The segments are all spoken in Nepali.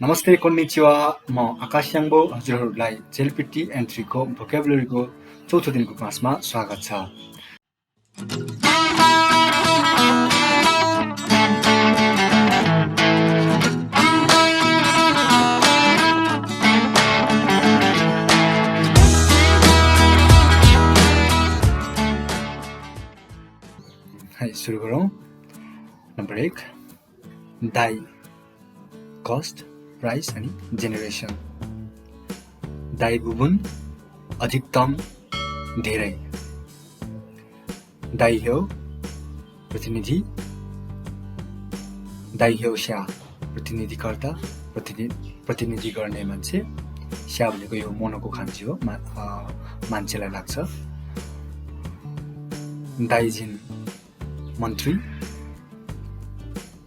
Namaste, konnichiwa. म आकाश याङ्बो हजुरहरूलाई JLPT N3 को vocabulary को चौथो दिनको क्लासमा स्वागत छ। हाय सुरु गरौँ। नम्बर 1 दाइ कस्ट प्राइस अनि जेनेरेसन। दाइ बुबुन अधिकतम धेरै। दाइ हो प्रतिनिधि। दाइ हो स्या प्रतिनिधिकर्ता प्रतिनिधि गर्ने मान्छे। स्या भनेको यो मोनोको खान्जी हो, मान्छेलाई लाग्छ। दाइजिन मन्त्री।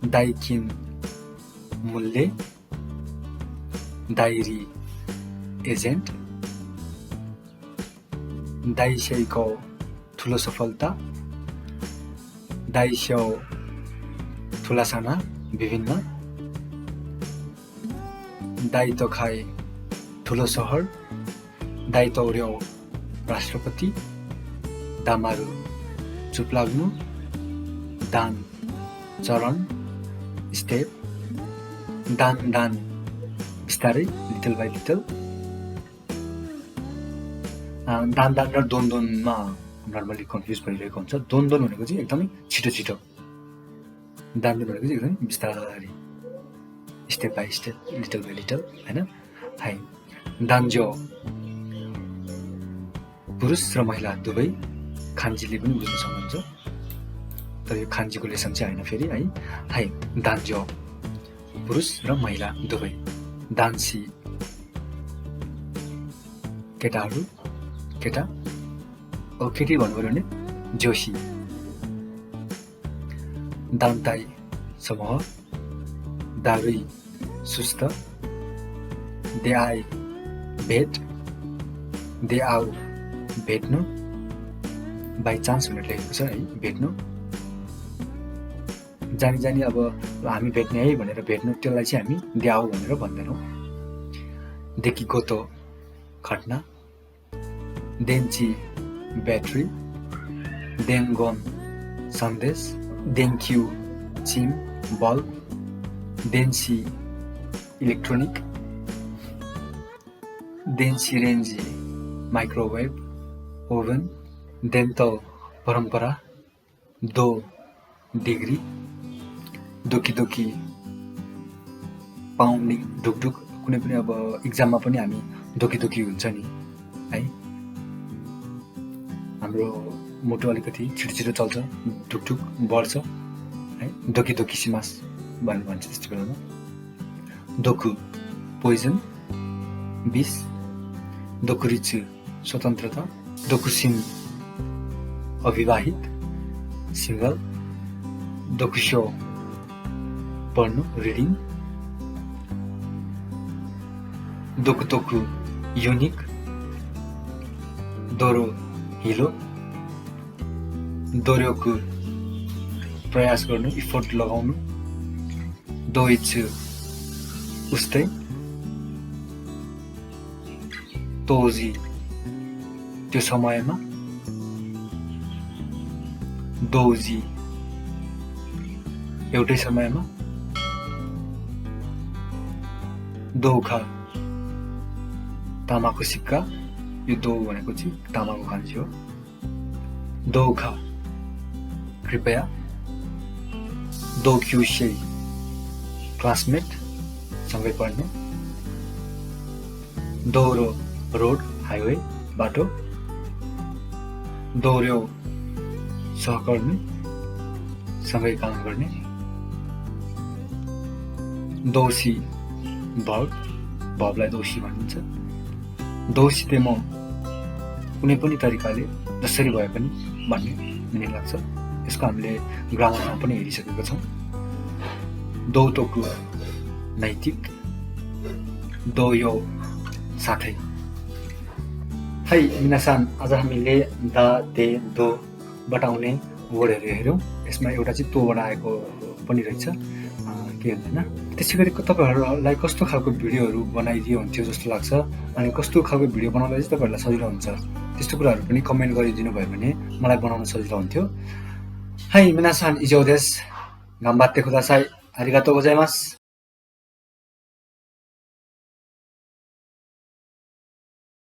दाइकिन मूल्य। Diary agent. दाइसेको ठुलो सफलता। दाइस्यो ठुला साना विभिन्न। दाइतोखाइ ठुलो सहर। दाइतौर्यो राष्ट्रपति। दामारु चुप लाग्नु। दान चरण स्टेप। दान बिस्तारै लिटल बाई लिटल। दान र दोनमा नर्मली कन्फ्युज भइरहेको हुन्छ। दोन भनेको चाहिँ एकदमै छिटो छिटो। दान भनेको चाहिँ एकदमै बिस्तारै step by step little by little हैन। हाई दान्जो पुरुष र महिला दुवै। खान्जीले पनि बुझ्न सक्नुहुन्छ, तर यो खान्जीको लेसन चाहिँ होइन फेरि है। हाई दान्जो पुरुष र महिला दुवै। दान्सी केटाहरू केटा। अब केटी भन्नुभयो भने जोशी। दान्ताई समूह। दारुई सुस्त। दे आई भेट। दे आउ भेट्नु। बाई चान्स भनेर लेखेको छ है, भेट्नु। जानी जानी अब हामी भेट्ने है भनेर भेट्नु, त्यसलाई चाहिँ हामी द्याउ भनेर भन्दैनौँ। देखि गोतो घटना। देन्ची ब्याट्री। देनगोन सन्देश। देन्क्यु चिम बल्ब। देन्सी इलेक्ट्रोनिक। देन्सी रेन्जी माइक्रोवेभ ओभन। देन्तो परम्परा। दो डिग्री। दोकी दोकी पाउन्डिङ ढुकढुक। कुनै पनि अब इक्जाममा पनि हामी दोकी दोकी हुन्छ नि है। हाम्रो मुटु अलिकति छिटो छिटो चल्छ, ढुकढुक बढ्छ है। दोकी दोकी सिमास भन्ने भन्छ त्यस्तो बेलामा। दोकु पोइजन विष। दोकुरिचु स्वतन्त्रता। दोकुसिन अविवाहित सिङ्गल। दोकुसो पढ्नु रिडिङ। दोकुतोकु युनिक। दोरो हिलो। दोर्योकु प्रयास गर्नु, इफोर्ट लगाउनु। दोइचु उस्तै। तोजी त्यो समयमा। दोजी एउटै समयमा। दोखा तामाको सिक्का। यो दो भनेको चाहिँ तामाको खान्जी हो। दोखा कृपया। दोक्युशे क्लासमेट सँगै पढ्ने। दोरो रोड हाइवे बाटो। दोर्यो सहकर्मी सँगै काम गर्ने। दोषी भवलाई दोषी भनिन्छ। दोषीते म कुनै पनि तरिकाले जसरी भए पनि भन्ने मिनिङ लाग्छ। यसको हामीले ग्रामरमा पनि हेरिसकेका छौँ। दोतोकु नैतिक। दोयो साथै। है मिनासान, आज हामीले दा दे दोबाट आउने वर्डहरू हेऱ्यौँ। यसमा एउटा चाहिँ तोबाट आएको पनि रहेछ। के भन्दैन त्यसै गरी तपाईहरुलाई कस्तो खालको भिडियोहरु बनाइदियो हुन्थ्यो जस्तो लाग्छ अनि कस्तो खालको भिडियो बनाउँदा चाहिँ तपाईहरुलाई सजिलो हुन्छ त्यस्तो कुराहरु पनि कमेन्ट गरिदिनु भयो भने मलाई बनाउन सजिलो हुन्थ्यो はい、皆さん以上です。頑張ってください。ありがとうございます。